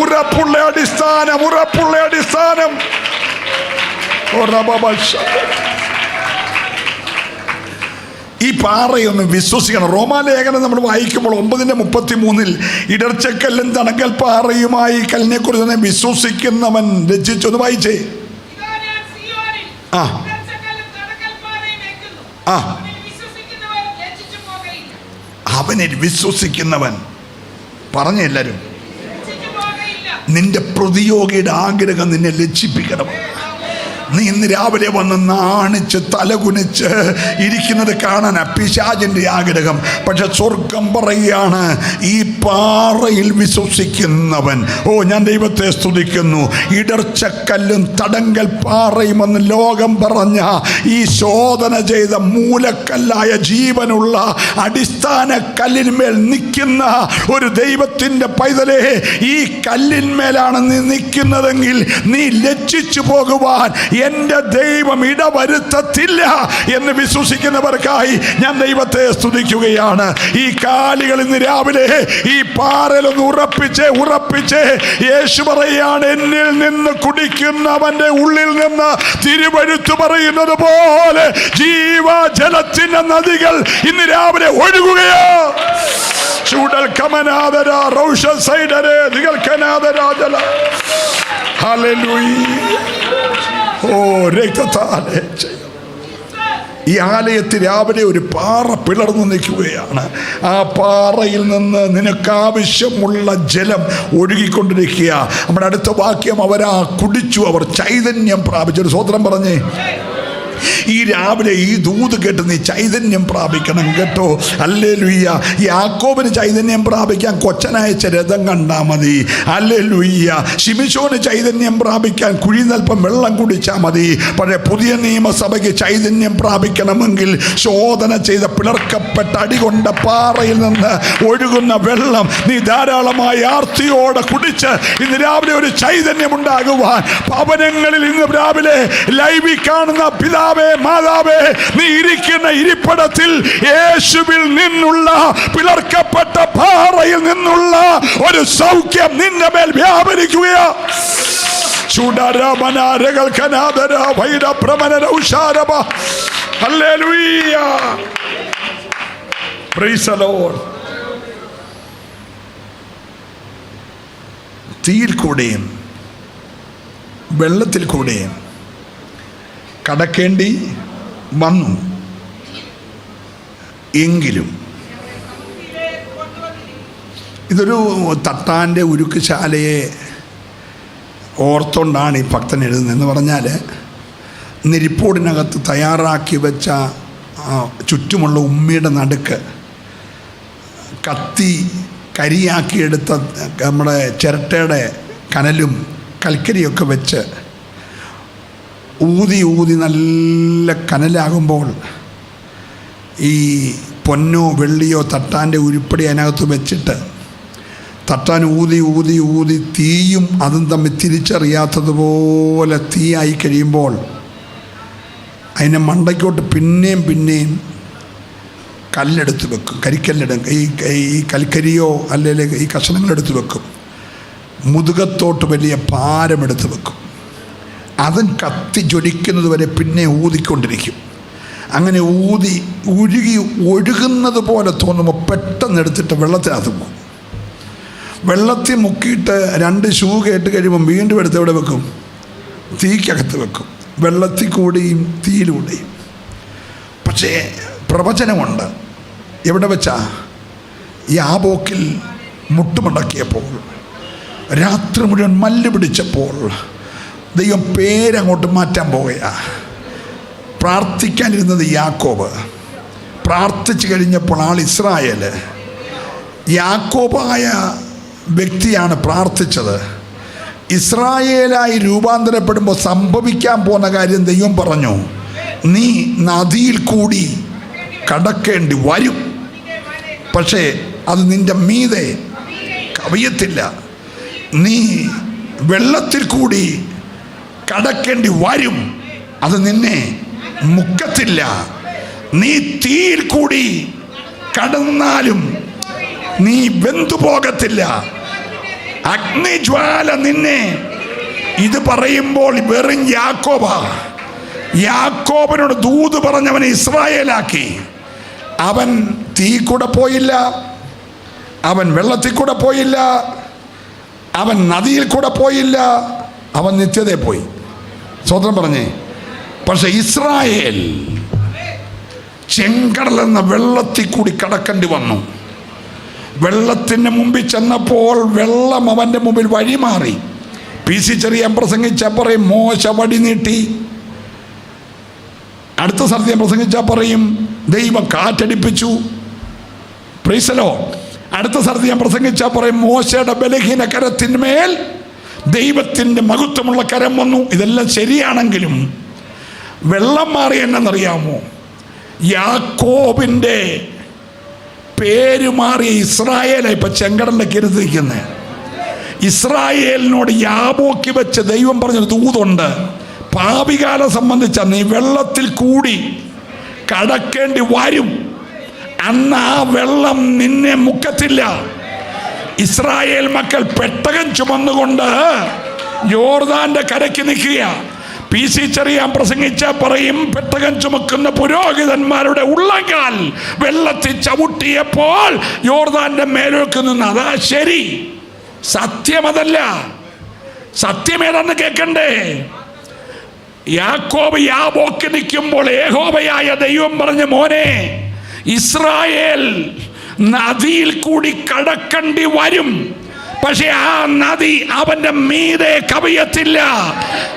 ഉറപ്പുള്ള അടിസ്ഥാനം, ഉറപ്പുള്ള അടിസ്ഥാനം. ഈ പാറയൊന്ന് വിശ്വസിക്കണം. റോമാലേഖനം നമ്മൾ വായിക്കുമ്പോൾ 9:33 ഇടർച്ചക്കല്ലും തണക്കൽ പാറയുമായി കല്ലിനെ കുറിച്ച് വിശ്വസിക്കുന്നവൻ രചിച്ചൊന്ന് വായിച്ചേ. അവനിൽ വിശ്വസിക്കുന്നവൻ പറഞ്ഞ എല്ലാവരും, നിന്റെ പ്രതിയോഗിയുടെ ആഗ്രഹം നിന്നെ ലജ്ജിപ്പിക്കണം. നീ ഇന്ന് രാവിലെ വന്ന് നാണിച്ച് തലകുനിച്ച് ഇരിക്കുന്നത് കാണാൻ പിശാചിൻ്റെ ആഗ്രഹം. പക്ഷെ സ്വർഗം പറയുകയാണ്, ഈ പാറയിൽ വിശ്വസിക്കുന്നവൻ. ഞാൻ ദൈവത്തെ സ്തുതിക്കുന്നു. ഇടർച്ചക്കല്ലും തടങ്കൽ പാറയും എന്ന് ലോകം പറഞ്ഞ ഈ ശോധന ചെയ്ത മൂലക്കല്ലായ ജീവനുള്ള അടിസ്ഥാന കല്ലിന്മേൽ നിൽക്കുന്ന ഒരു ദൈവത്തിൻ്റെ പൈതലേ, ഈ കല്ലിന്മേലാണ് നീ നിൽക്കുന്നതെങ്കിൽ നീ ലജ്ജിച്ചു പോകുവാൻ എൻ്റെ ദൈവം ഇടവരുത്തത്തില്ല എന്ന് വിശ്വസിക്കുന്നവർക്കായി ഞാൻ ദൈവത്തെ സ്തുതിക്കുകയാണ്. ഈ കാലുകൾ ഇന്ന് രാവിലെ ഈ പാറയിലൊന്ന് ഉറപ്പിച്ച് യേശു പറയാണ്, എന്നിൽ നിന്ന് കുടിക്കുന്നവന്റെ ഉള്ളിൽ നിന്ന് തിരുവെഴുത്ത് പറയുന്നത് പോലെ ജീവജലത്തിന്റെ നദികൾ ഇന്ന് രാവിലെ ഒഴുകുകയോ. ചൂടൽ കമനാദര റൗഷൽ സൈഡരെ നികൽക്കനാദര ജല. ഹല്ലേലൂയ. രക്തത്താലെ ഈ ആലയത്തിൽ രാവിലെ ഒരു പാറ പിളർന്നു നിൽക്കുകയാണ്. ആ പാറയിൽ നിന്ന് നിനക്കാവശ്യമുള്ള ജലം ഒഴുകിക്കൊണ്ടിരിക്കുക. നമ്മുടെ അടുത്ത വാക്യം, അവരാ കുടിച്ചു, അവർ ചൈതന്യം പ്രാപിച്ചു. ഒരു സ്വതന്ത്രം പറഞ്ഞേ. ഈ രാവിലെ ഈ ദൂത് കേട്ട് നീ ചൈതന്യം പ്രാപിക്കണം കേട്ടോ. ഹല്ലേലൂയ. യാക്കോബിന് ചൈതന്യം പ്രാപിക്കാൻ കൊച്ചനയച്ച രഥം കണ്ടാ മതി. ഹല്ലേലൂയ. ശിമിശോന് ചൈതന്യം പ്രാപിക്കാൻ കുഴിനൽപ്പം വെള്ളം കുടിച്ചാൽ മതി. പക്ഷേ പുതിയ നിയമസഭയ്ക്ക് ചൈതന്യം പ്രാപിക്കണമെങ്കിൽ ശോധന ചെയ്ത പിളർക്കപ്പെട്ട അടികൊണ്ട പാറയിൽ നിന്ന് ഒഴുകുന്ന വെള്ളം നീ ധാരാളമായി ആർത്തിയോടെ കുടിച്ച് ഇന്ന് രാവിലെ ഒരു ചൈതന്യം ഉണ്ടാകുവാൻ ഭവനങ്ങളിൽ ഇന്ന് രാവിലെ ലൈവിൽ കാണുന്ന പിതാവേ, മാതാവേ, നീ ഇരിക്കുന്ന ഇരിപ്പിടത്തിൽ യേശുവിൽ നിന്നുള്ള പിളർക്കപ്പെട്ട പാറയിൽ നിന്നുള്ള ഒരു സൗഖ്യം നിന്റെ മേൽ വ്യാപരിക്കുകയാ. തീയിൽ കൂടെയും വെള്ളത്തിൽ കൂടെയും കടക്കേണ്ടി വന്നു എങ്കിലും ഇതൊരു തട്ടാൻ്റെ ഉരുക്കുശാലയെ ഓർത്തുകൊണ്ടാണ് ഈ ഭക്തൻ എഴുതുന്നതെന്ന് പറഞ്ഞാൽ നെരിപ്പോടിനകത്ത് തയ്യാറാക്കി വെച്ച ചുറ്റുമുള്ള ഉമ്മിയുടെ നടുക്ക് കത്തി കരിയാക്കിയെടുത്ത നമ്മുടെ ചിരട്ടയുടെ കനലും കൽക്കരിയൊക്കെ വെച്ച് ഊതി ഊതി നല്ല കനലാകുമ്പോൾ ഈ പൊന്നോ വെള്ളിയോ തട്ടാൻ്റെ ഉരുപ്പടി അതിനകത്ത് വെച്ചിട്ട് തട്ടാൻ ഊതി ഊതി ഊതി തീയും അതും തമ്മിൽ തിരിച്ചറിയാത്തതുപോലെ തീയായി കഴിയുമ്പോൾ അതിനെ മണ്ടയ്ക്കോട്ട് പിന്നെയും പിന്നെയും കല്ലെടുത്ത് വെക്കും, കരിക്കല്ലെടുക്കും. ഈ കൽക്കരിയോ അല്ലെങ്കിൽ ഈ കഷണങ്ങളെടുത്ത് വെക്കും. മുതുകത്തോട്ട് വലിയ ഭാരമെടുത്ത് വെക്കും. അതും കത്തി ജ്വലിക്കുന്നത് വരെ പിന്നെ ഊതിക്കൊണ്ടിരിക്കും. അങ്ങനെ ഊതി ഉരുകി ഒഴുകുന്നത് പോലെ തോന്നുമ്പോൾ പെട്ടെന്ന് എടുത്തിട്ട് വെള്ളത്തിനകത്ത് പോകും. വെള്ളത്തിൽ മുക്കിയിട്ട് 2 ഷൂ കേട്ട് കഴിയുമ്പം വീണ്ടും എടുത്ത് എവിടെ വെക്കും? തീക്കകത്ത് വെക്കും. വെള്ളത്തിൽ കൂടിയും തീയിലൂടെയും. പക്ഷേ പ്രവചനമുണ്ട്. എവിടെ വെച്ചാ? യാബോക്കിൽ മുട്ടുമടക്കിയപ്പോൾ, രാത്രി മുഴുവൻ മല്ല് പിടിച്ചപ്പോൾ ദൈവം പേരങ്ങോട്ട് മാറ്റാൻ പോകുകയാ. പ്രാർത്ഥിക്കാനിരുന്നത് യാക്കോബ്, പ്രാർത്ഥിച്ചു കഴിഞ്ഞപ്പോൾ ആൾ ഇസ്രായേൽ. യാക്കോബായ വ്യക്തിയാണ് പ്രാർത്ഥിച്ചത്. ഇസ്രായേലായി രൂപാന്തരപ്പെടുമ്പോൾ സംഭവിക്കാൻ പോകുന്ന കാര്യം ദൈവം പറഞ്ഞു, നീ നദിയിൽ കൂടി കടക്കേണ്ടി വരും, പക്ഷേ അത് നിന്റെ മീതെ കവിയത്തില്ല. നീ വെള്ളത്തിൽ കൂടി കടക്കേണ്ടി വരും, അത് നിന്നെ മുക്കത്തില്ല. നീ തീയിൽ കൂടി കടന്നാലും നീ വെന്തുപോകത്തില്ല. അഗ്നിജ്വാല നിന്നെ. ഇത് പറയുമ്പോൾ വെറും യാക്കോബിനോട് ദൂത് പറഞ്ഞവനെ ഇസ്രായേലാക്കി. അവൻ തീ കൂടെ പോയില്ല, അവൻ വെള്ളത്തിൽ കൂടെ പോയില്ല, അവൻ നദിയിൽ കൂടെ പോയില്ല, അവൻ നിത്യതയിൽ പോയി. സ്വതന്ത്രം പറഞ്ഞേ. പക്ഷെ ഇസ്രായേൽ ചെങ്കടൽ എന്ന വെള്ളത്തിൽ കൂടി കടക്കേണ്ടി വന്നു. വെള്ളത്തിന് മുമ്പിൽ ചെന്നപ്പോൾ വെള്ളം അവൻ്റെ മുമ്പിൽ വഴിമാറി. PC ചെറിയാൻ പ്രസംഗിച്ചാൽ പറയും മോശ വടി നീട്ടി. അടുത്ത സ്ഥലത്ത് പ്രസംഗിച്ചാൽ പറയും ദൈവം കാറ്റടിപ്പിച്ചു. Price the Lord. അടുത്ത സ്ഥലത്ത് ഞാൻ പ്രസംഗിച്ചാൽ പറയും മോശയുടെ ബലഹീന കരത്തിന്മേൽ ദൈവത്തിൻ്റെ മഹത്വമുള്ള കരം വന്നു. ഇതെല്ലാം ശരിയാണെങ്കിലും വെള്ളം മാറി എന്നറിയാമോ? യാക്കോബിൻ്റെ പേര് മാറിയ ഇസ്രായേലായി ഇപ്പം ചെങ്കടലിലേക്ക് ഇരുത്തിരിക്കുന്നത്. ഇസ്രായേലിനോട് യാബോക്ക് വെച്ച് ദൈവം പറഞ്ഞൊരു ദൂതുണ്ട്. പാപികാലം സംബന്ധിച്ച നീ വെള്ളത്തിൽ കൂടി കടക്കേണ്ടി വരും, അന്ന് ആ വെള്ളം നിന്നെ മുക്കത്തില്ല. ഇസ്രായേൽ മക്കൾ പെട്ടകം ചുമന്നുകൊണ്ട് യോർദാന്റെ കരയ്ക്ക് നിൽക്കുക. PC ചെറിയാൻ പ്രസംഗിച്ചാൽ പറയും പെട്ടകം ചുമക്കുന്ന പുരോഹിതന്മാരുടെ ഉള്ളങ്കാൽ വെള്ളത്തിൽ ചവിട്ടിയപ്പോൾ യോർദാന്റെ മേലേക്ക് നിന്ന്. അതാ ശരി. സത്യമതല്ല. സത്യമേതാന്ന് കേൾക്കണ്ടേ? യാക്കോബ് യാബോക്ക് നിൽക്കുമ്പോൾ യഹോവയായ ദൈവം പറഞ്ഞു, മോനെ ഇസ്രായേൽ നദിയിൽ കൂടി കടക്കേണ്ടി വരും, പക്ഷെ ആ നദി അവന്റെ മീതെ കവിയത്തില്ല.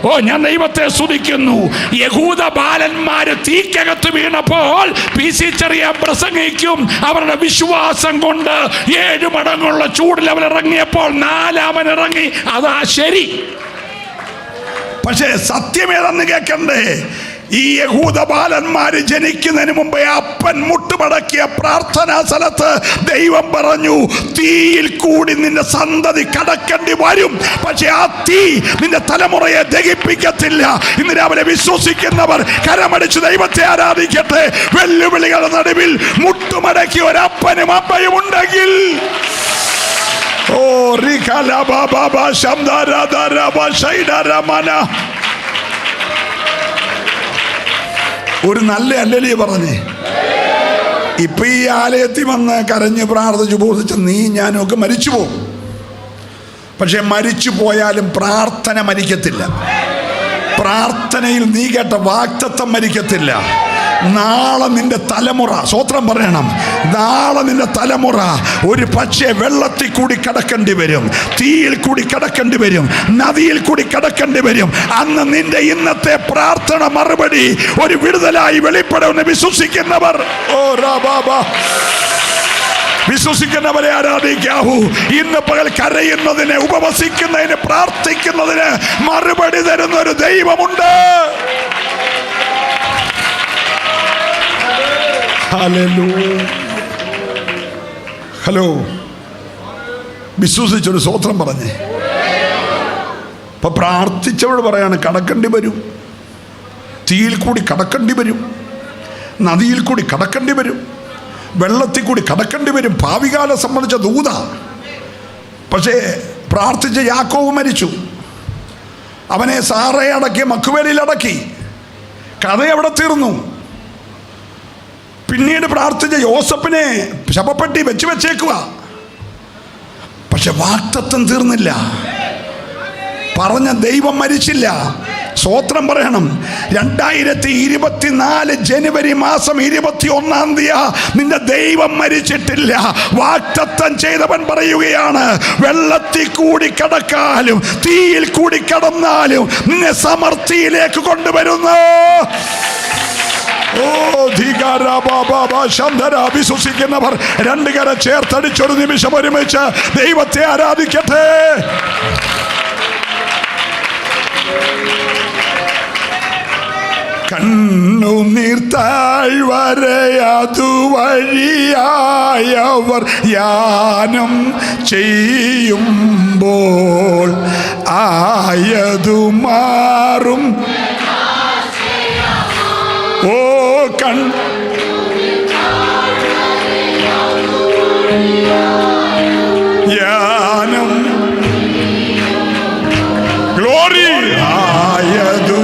ഓ, ഞാൻ ദൈവത്തെ സ്തുതിക്കുന്നു. യഹൂദ ബാലന്മാര് തീക്കകത്ത് വീണപ്പോൾ PC ചെറിയാൻ പ്രസംഗിക്കും. അവരുടെ വിശ്വാസം കൊണ്ട് 7 മടങ്ങുള്ള ചൂടിൽ അവൻ ഇറങ്ങിയപ്പോൾ 4 ഇറങ്ങി. അതാ ശരി. പക്ഷേ സത്യം ഏതെന്ന് കേൾക്കണ്ടേ? ഈ യഹൂദ ബാലന്മാര് ജനിക്കുന്നതിന് മുമ്പേ അപ്പൻ മുട്ടുമടക്കിയ പ്രാർത്ഥനാ സ്ഥലത്ത് ദൈവം പറഞ്ഞു, തീയിൽ കൂടി നിന്റെ സന്തതി കടക്കേണ്ടി വരും, പക്ഷെ ആ തീ നിന്റെ തലമുറയെ ദഹിപ്പിക്കത്തില്ല. ഇന്ന് രാവിലെ വിശ്വസിക്കുന്നവർ കരമടിച്ച് ദൈവത്തെ ആരാധിക്കട്ടെ. വെല്ലുവിളികളുടെ നടുവിൽ മുട്ടുമടക്കിയ ഒരപ്പനും അമ്മയും ഉണ്ടെങ്കിൽ, ഓ ഒരു നല്ല അല്ലലി പറഞ്ഞേ. ഇപ്പൊ ഈ ആലയത്തിൽ വന്ന് കരഞ്ഞ് പ്രാർത്ഥിച്ചു ബോധിച്ച നീ ഞാനും ഒക്കെ മരിച്ചു പോകും. പക്ഷെ മരിച്ചു പോയാലും പ്രാർത്ഥന മരിക്കത്തില്ല. പ്രാർത്ഥനയിൽ നീ കേട്ട വാഗ്ദത്തം മരിക്കത്തില്ല. നാളെ നിന്റെ തലമുറ, സ്വത്രം പറയണം, നാളെ നിന്റെ തലമുറ ഒരു പക്ഷേ വെള്ളത്തിൽ കൂടി കടക്കേണ്ടി വരും, തീയിൽ കൂടി കടക്കേണ്ടി വരും, നദിയിൽ കൂടി കടക്കേണ്ടി വരും. അന്ന് നിന്റെ ഇന്നത്തെ പ്രാർത്ഥന മറുപടി ഒരു വിടുതലായി വെളിപ്പെടുമെന്ന് വിശ്വസിക്കുന്നവർ, ഓ രാബാബാ, വിശ്വസിക്കുന്നവരെ ആരാധിക്കാവൂ. ഇന്ന് പകൽ കരയുന്നതിന്, ഉപവസിക്കുന്നതിന്, പ്രാർത്ഥിക്കുന്നതിന് മറുപടി തരുന്ന ഒരു ദൈവമുണ്ട്. ഹലോ, വിശ്വസിച്ചൊരു സ്വത്രം പറഞ്ഞേ. ഇപ്പൊ പ്രാർത്ഥിച്ചവരോട് പറയാണ് കടക്കേണ്ടി വരും, തീയിൽ കൂടി കടക്കേണ്ടി വരും, നദിയിൽ കൂടി കടക്കേണ്ടി വരും, വെള്ളത്തിൽ കൂടി കടക്കേണ്ടി വരും. ഭാവികാലം സംബന്ധിച്ച ദൂത. പക്ഷേ പ്രാർത്ഥിച്ച യാക്കോബ് മരിച്ചു. അവനെ സാറയെ അടക്കി, മക്കുവേലിൽ അടക്കി. കഥ എവിടെ തീർന്നു? പിന്നീട് പ്രാർത്ഥിച്ച യോസഫിനെ ശവപ്പെട്ടി വെച്ചേക്കുക. പക്ഷെ വാഗ്ദത്തം തീർന്നില്ല. പറഞ്ഞ ദൈവം മരിച്ചില്ല. സ്തോത്രം പറയണം. 2024 ജനുവരി മാസം 21 തീയതി നിന്റെ ദൈവം മരിച്ചിട്ടില്ല. വാഗ്ദത്തം ചെയ്തവൻ പറയുകയാണ്, വെള്ളത്തിൽ കൂടി കടക്കാലും തീയിൽ കൂടി കടന്നാലും നിന്നെ സമൃദ്ധിയിലേക്ക് കൊണ്ടുവരുന്നു. വിശ്വസിക്കുന്നവർ 2 കര ചേർത്തടിച്ചൊരു നിമിഷം ഒരുമിച്ച് ദൈവത്തെ ആരാധിക്കട്ടെ. കണ്ണുനീർ താഴ്വരയതു വഴിയായവർ യാനം ചെയ്യുമ്പോൾ ആയതു മാറും. ഓ യാനം ഗ്ലോറി ആയതു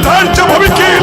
താഴ്ച ഭവിക്കില്ല.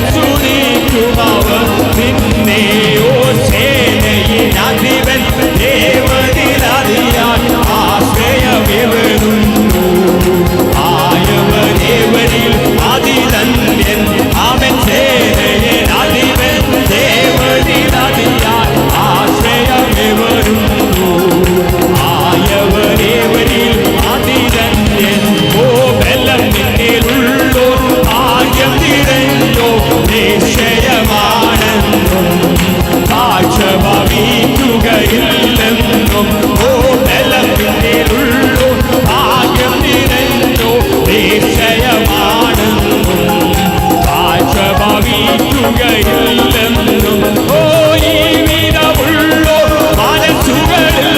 സ്തുതിക്കുമവർ നിന്നെ. ഓ സേനയിനധിപൻ ദേവനിലധിയാൻ ആശ്രയമെവരുന്നു. ആയവരേവരിൽ അതിധന്യൻ അവൻ. സേനയിനധിപൻ ദേവനിലധിയാൻ ആശ്രയമെവരുന്നു. ആയവരേവരിൽ അതിധന്യൻ. ഓ ബലം നിന്നിലുള്ളോ ഭാഗ്യം നിറഞ്ഞോ നിശ്ചയമാണെന്നും കാഴ്ച ഭവിക്കുകയില്ലെന്നും. ഓ ബലം നിന്നിലുള്ളോ ഭാഗ്യം നിറഞ്ഞോ നിശ്ചയമാണെന്നും കാഴ്ച ഭവിക്കുകയില്ലെന്നും. ഓ ഈ വിധമുള്ളോ മനസ്സുകളിൽ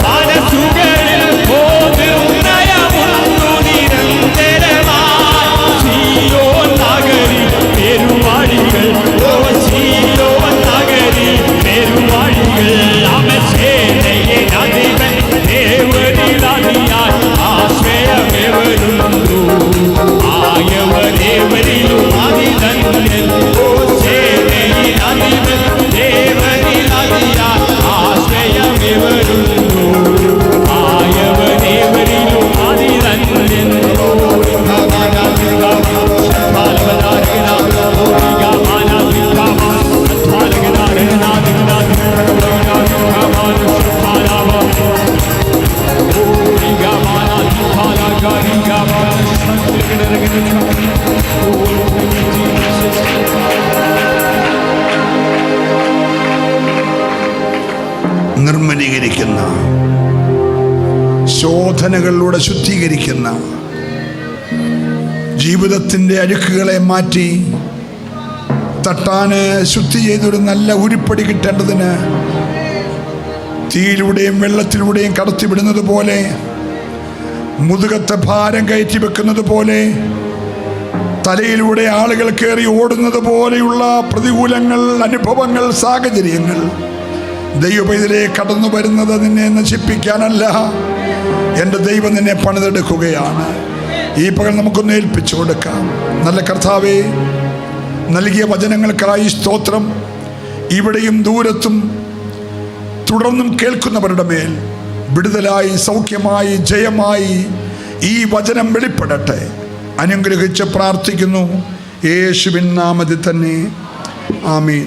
മനസ്സുകളിൽ ഓ നിർണയമുള്ളു നിരന്തരമായി. സീയോൻ നഗരി പെരുവഴികൾ. ഓ സീയോൻ നഗരി പെരുവഴികൾ. അവൻ സേനയിനധിപൻ ദേവനിലധിയാൻ ആശ്രയമെവരുന്നു. ആയവരേവരിലും അതിധന്യൻ. ഓ സേനയിനധിപൻ ദേവനിലധിയാൻ ആശ്രയമെവരുന്നു. ആയവരേവരിലും അതിധന്യൻ. നിർമ്മലീകരിക്കുന്ന, ശോധനകളിലൂടെ ശുദ്ധീകരിക്കുന്ന, ജീവിതത്തിൻ്റെ അഴുക്കുകളെ മാറ്റി തട്ടാന് ശുദ്ധി ചെയ്തൊരു നല്ല ഉരുപ്പടി കിട്ടേണ്ടതിന് തീയിലൂടെയും വെള്ളത്തിലൂടെയും കടത്തിവിടുന്നത് പോലെ, മുതുകത്തെ ഭാരം കയറ്റി വെക്കുന്നത് പോലെ, തലയിലൂടെ ആളുകൾ കയറി ഓടുന്നത് പോലെയുള്ള പ്രതികൂലങ്ങൾ, അനുഭവങ്ങൾ, സാഹചര്യങ്ങൾ ദൈവപൈതലേ കടന്നു വരുന്നത് നിന്നെ നശിപ്പിക്കാനല്ല, എൻ്റെ ദൈവം നിന്നെ പണിതെടുക്കുകയാണ്. ഈ പകൽ നമുക്കൊന്ന് ഏൽപ്പിച്ചു കൊടുക്കാം. നല്ല കർത്താവേ, നൽകിയ വചനങ്ങൾക്കായി സ്തോത്രം. ഇവിടെയും ദൂരത്തും തുടർന്നും കേൾക്കുന്നവരുടെ മേൽ വിടുതലായി, സൗഖ്യമായി, ജയമായി ഈ വചനം വെളിപ്പെടട്ടെ. അനുഗ്രഹിച്ച് പ്രാർത്ഥിക്കുന്നു യേശുവിൻ നാമത്തിൽ തന്നെ. ആമീൻ.